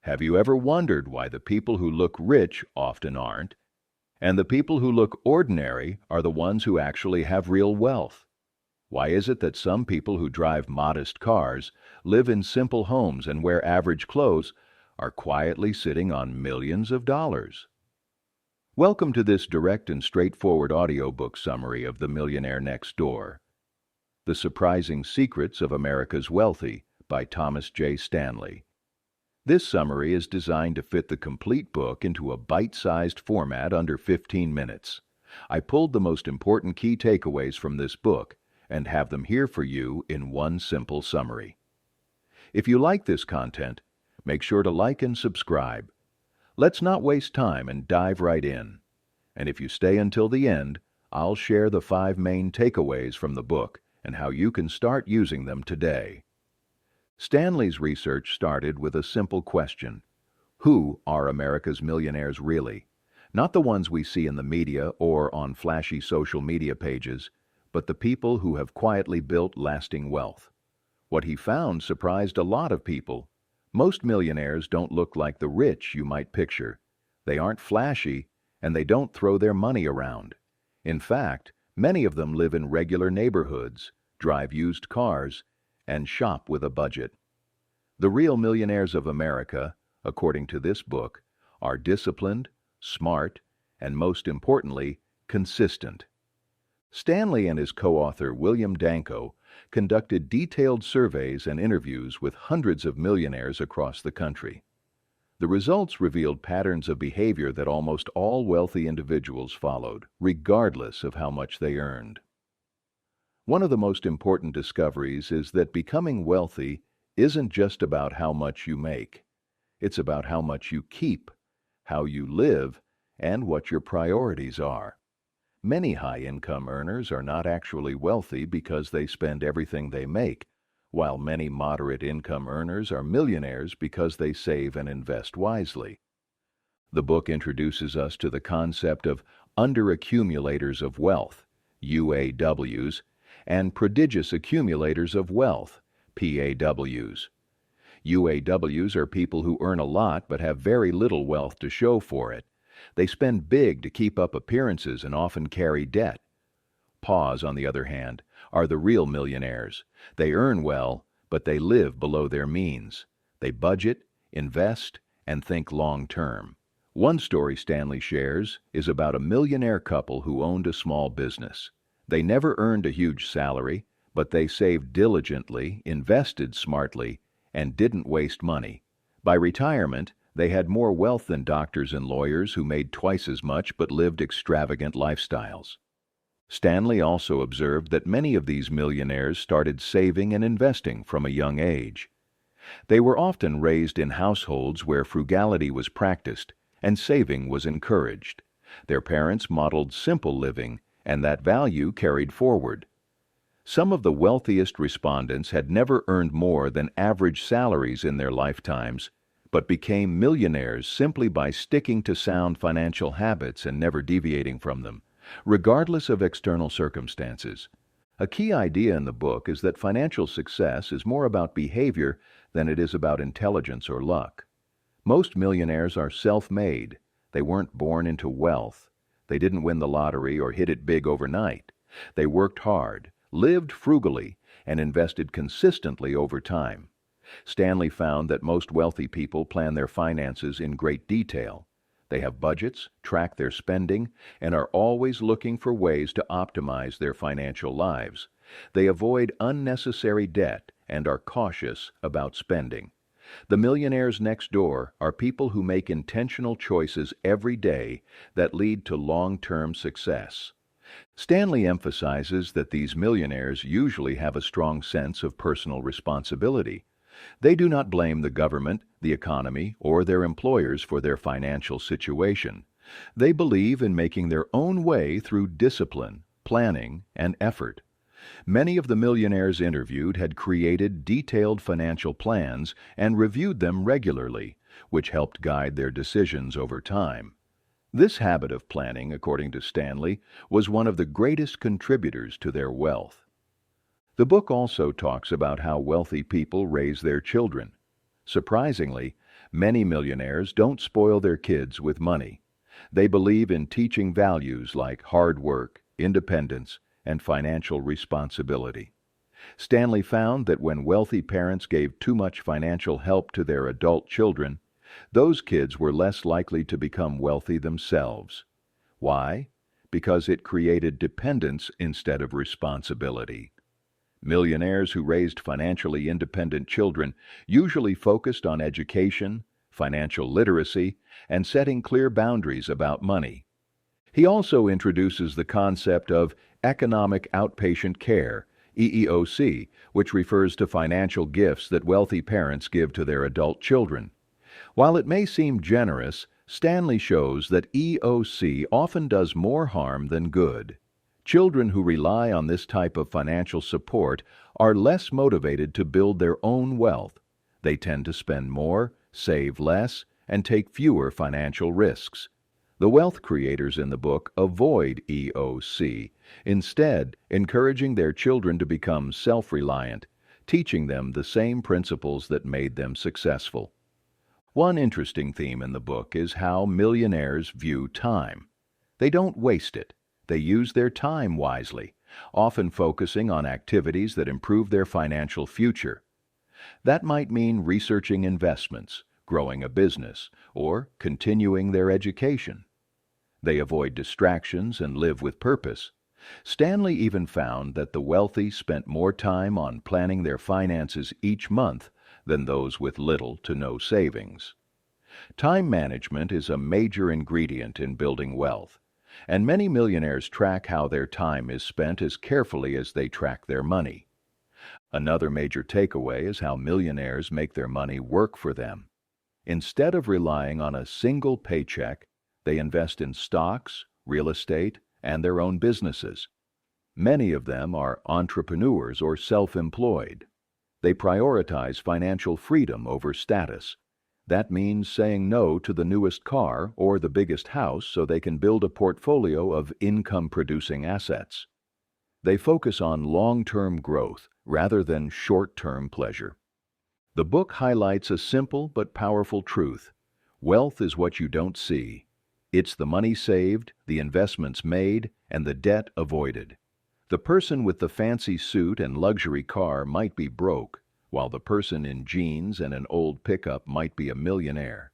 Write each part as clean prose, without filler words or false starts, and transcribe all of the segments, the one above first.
Have you ever wondered why the people who look rich often aren't, and the people who look ordinary are the ones who actually have real wealth? Why is it that some people who drive modest cars, live in simple homes, and wear average clothes are quietly sitting on millions of dollars? Welcome to this direct and straightforward audiobook summary of The Millionaire Next Door. The Surprising Secrets of America's Wealthy by Thomas J. Stanley. This summary is designed to fit the complete book into a bite-sized format under 15 minutes. I pulled the most important key takeaways from this book and have them here for you in one simple summary. If you like this content, make sure to like and subscribe. Let's not waste time and dive right in. And if you stay until the end, I'll share the 5 main takeaways from the book and how you can start using them today. Stanley's research started with a simple question. Who are America's millionaires really? Not the ones we see in the media or on flashy social media pages, but the people who have quietly built lasting wealth. What he found surprised a lot of people. Most millionaires don't look like the rich you might picture. They aren't flashy, and they don't throw their money around. In fact, many of them live in regular neighborhoods, drive used cars, and shop with a budget. The real millionaires of America, according to this book, are disciplined, smart, and most importantly, consistent. Stanley and his co-author William Danko conducted detailed surveys and interviews with hundreds of millionaires across the country. The results revealed patterns of behavior that almost all wealthy individuals followed, regardless of how much they earned. One of the most important discoveries is that becoming wealthy isn't just about how much you make. It's about how much you keep, how you live, and what your priorities are. Many high-income earners are not actually wealthy because they spend everything they make, while many moderate-income earners are millionaires because they save and invest wisely. The book introduces us to the concept of under-accumulators of wealth, UAWs, and prodigious accumulators of wealth, PAWs. UAWs are people who earn a lot but have very little wealth to show for it. They spend big to keep up appearances and often carry debt. PAWs, on the other hand, are the real millionaires. They earn well, but they live below their means. They budget, invest, and think long-term. One story Stanley shares is about a millionaire couple who owned a small business. They never earned a huge salary, but they saved diligently, invested smartly, and didn't waste money. By retirement, they had more wealth than doctors and lawyers who made twice as much but lived extravagant lifestyles. Stanley also observed that many of these millionaires started saving and investing from a young age. They were often raised in households where frugality was practiced and saving was encouraged. Their parents modeled simple living, and that value carried forward. Some of the wealthiest respondents had never earned more than average salaries in their lifetimes, but became millionaires simply by sticking to sound financial habits and never deviating from them, regardless of external circumstances. A key idea in the book is that financial success is more about behavior than it is about intelligence or luck. Most millionaires are self-made. They weren't born into wealth. They didn't win the lottery or hit it big overnight. They worked hard, lived frugally, and invested consistently over time. Stanley found that most wealthy people plan their finances in great detail. They have budgets, track their spending, and are always looking for ways to optimize their financial lives. They avoid unnecessary debt and are cautious about spending. The millionaires next door are people who make intentional choices every day that lead to long-term success. Stanley emphasizes that these millionaires usually have a strong sense of personal responsibility. They do not blame the government, the economy, or their employers for their financial situation. They believe in making their own way through discipline, planning, and effort. Many of the millionaires interviewed had created detailed financial plans and reviewed them regularly, which helped guide their decisions over time. This habit of planning, according to Stanley, was one of the greatest contributors to their wealth. The book also talks about how wealthy people raise their children. Surprisingly, Many millionaires don't spoil their kids with money. They believe in teaching values like hard work, independence, and financial responsibility. Stanley found that when wealthy parents gave too much financial help to their adult children, those kids were less likely to become wealthy themselves. Why? Because it created dependence instead of responsibility. Millionaires who raised financially independent children usually focused on education, financial literacy, and setting clear boundaries about money. He also introduces the concept of economic outpatient care, EEOC, which refers to financial gifts that wealthy parents give to their adult children. While it may seem generous, Stanley shows that EOC often does more harm than good. Children who rely on this type of financial support are less motivated to build their own wealth. They tend to spend more, save less, and take fewer financial risks. The wealth creators in the book avoid EOC, instead encouraging their children to become self-reliant, teaching them the same principles that made them successful. One interesting theme in the book is how millionaires view time. They don't waste it. They use their time wisely, often focusing on activities that improve their financial future. That might mean researching investments, growing a business, or continuing their education. They avoid distractions and live with purpose. Stanley even found that the wealthy spent more time on planning their finances each month than those with little to no savings. Time management is a major ingredient in building wealth, and many millionaires track how their time is spent as carefully as they track their money. Another major takeaway is how millionaires make their money work for them. Instead of relying on a single paycheck, they invest in stocks, real estate, and their own businesses. Many of them are entrepreneurs or self-employed. They prioritize financial freedom over status. That means saying no to the newest car or the biggest house so they can build a portfolio of income-producing assets. They focus on long-term growth rather than short-term pleasure. The book highlights a simple but powerful truth. Wealth is what you don't see. It's the money saved, the investments made, and the debt avoided. The person with the fancy suit and luxury car might be broke, while the person in jeans and an old pickup might be a millionaire.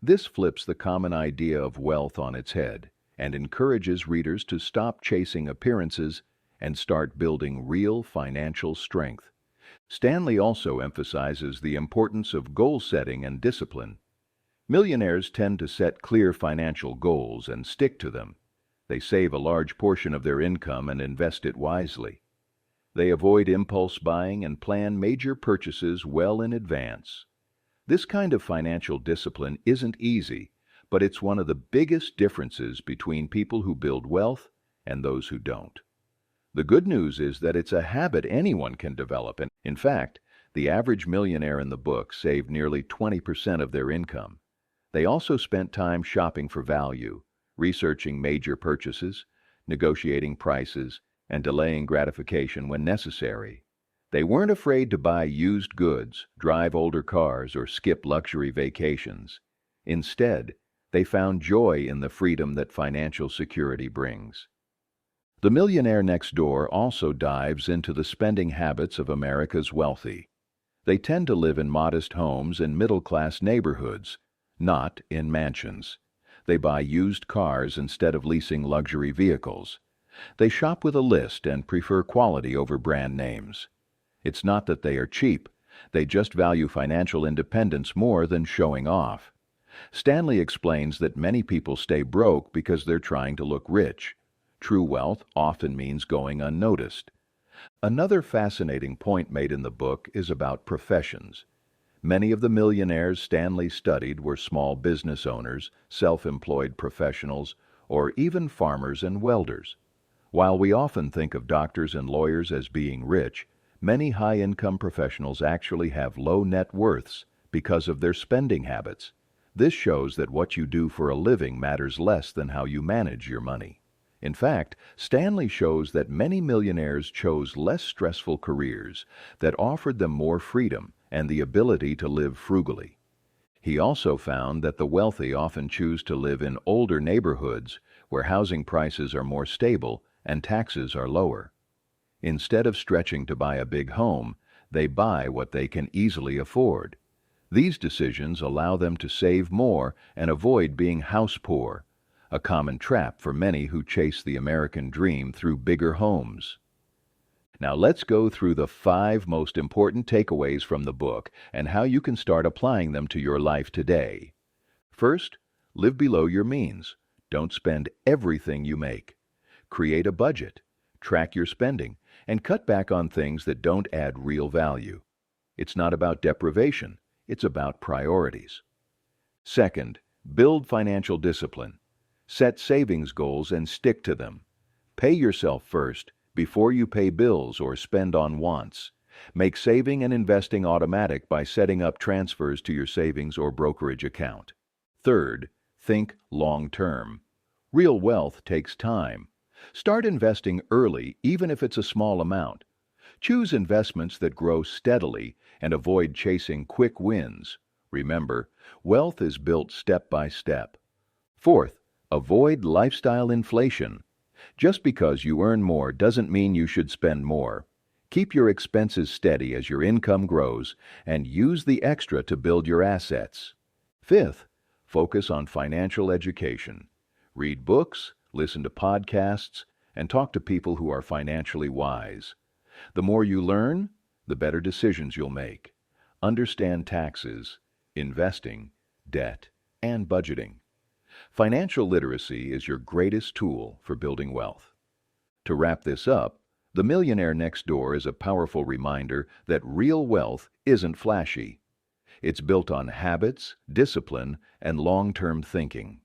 This flips the common idea of wealth on its head and encourages readers to stop chasing appearances and start building real financial strength. Stanley also emphasizes the importance of goal setting and discipline. Millionaires tend to set clear financial goals and stick to them. They save a large portion of their income and invest it wisely. They avoid impulse buying and plan major purchases well in advance. This kind of financial discipline isn't easy, but it's one of the biggest differences between people who build wealth and those who don't. The good news is that it's a habit anyone can develop, and in fact, the average millionaire in the book saved nearly 20% of their income. They also spent time shopping for value, researching major purchases, negotiating prices, and delaying gratification when necessary. They weren't afraid to buy used goods, drive older cars, or skip luxury vacations. Instead, they found joy in the freedom that financial security brings. The Millionaire Next Door also dives into the spending habits of America's wealthy. They tend to live in modest homes in middle-class neighborhoods, not in mansions. They buy used cars instead of leasing luxury vehicles. They shop with a list and prefer quality over brand names. It's not that they are cheap. They just value financial independence more than showing off. Stanley explains that many people stay broke because they're trying to look rich. True wealth often means going unnoticed. Another fascinating point made in the book is about professions. Many of the millionaires Stanley studied were small business owners, self-employed professionals, or even farmers and welders. While we often think of doctors and lawyers as being rich, many high-income professionals actually have low net worths because of their spending habits. This shows that what you do for a living matters less than how you manage your money. In fact, Stanley shows that many millionaires chose less stressful careers that offered them more freedom and the ability to live frugally. He also found that the wealthy often choose to live in older neighborhoods where housing prices are more stable and taxes are lower. Instead of stretching to buy a big home, they buy what they can easily afford. These decisions allow them to save more and avoid being house poor, a common trap for many who chase the American dream through bigger homes. Now let's go through the 5 most important takeaways from the book and how you can start applying them to your life today. First, live below your means. Don't spend everything you make. Create a budget, track your spending, and cut back on things that don't add real value. It's not about deprivation, it's about priorities. Second, build financial discipline. Set savings goals and stick to them. Pay yourself first before you pay bills or spend on wants. Make saving and investing automatic by setting up transfers to your savings or brokerage account. Third, think long-term. Real wealth takes time. Start investing early, even if it's a small amount. Choose investments that grow steadily and avoid chasing quick wins. Remember, wealth is built step by step. Fourth, avoid lifestyle inflation. Just because you earn more doesn't mean you should spend more. Keep your expenses steady as your income grows and use the extra to build your assets. Fifth, focus on financial education. Read books, listen to podcasts, and talk to people who are financially wise. The more you learn, the better decisions you'll make. Understand taxes, investing, debt, and budgeting. Financial literacy is your greatest tool for building wealth. To wrap this up, The Millionaire Next Door is a powerful reminder that real wealth isn't flashy. It's built on habits, discipline, and long-term thinking.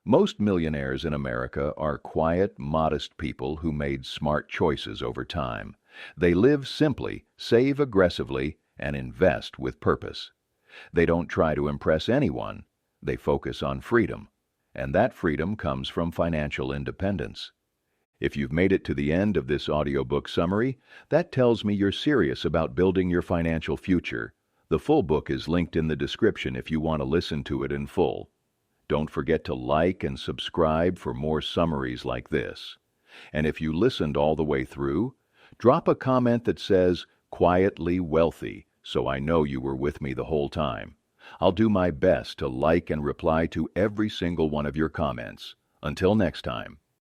Most millionaires in America are quiet, modest people who made smart choices over time. They live simply, save aggressively, and invest with purpose. They don't try to impress anyone. They focus on freedom. And that freedom comes from financial independence. If you've made it to the end of this audiobook summary, that tells me you're serious about building your financial future. The full book is linked in the description if you want to listen to it in full. Don't forget to like and subscribe for more summaries like this. And if you listened all the way through, drop a comment that says, "Quietly Wealthy," so I know you were with me the whole time. I'll do my best to like and reply to every single one of your comments. Until next time.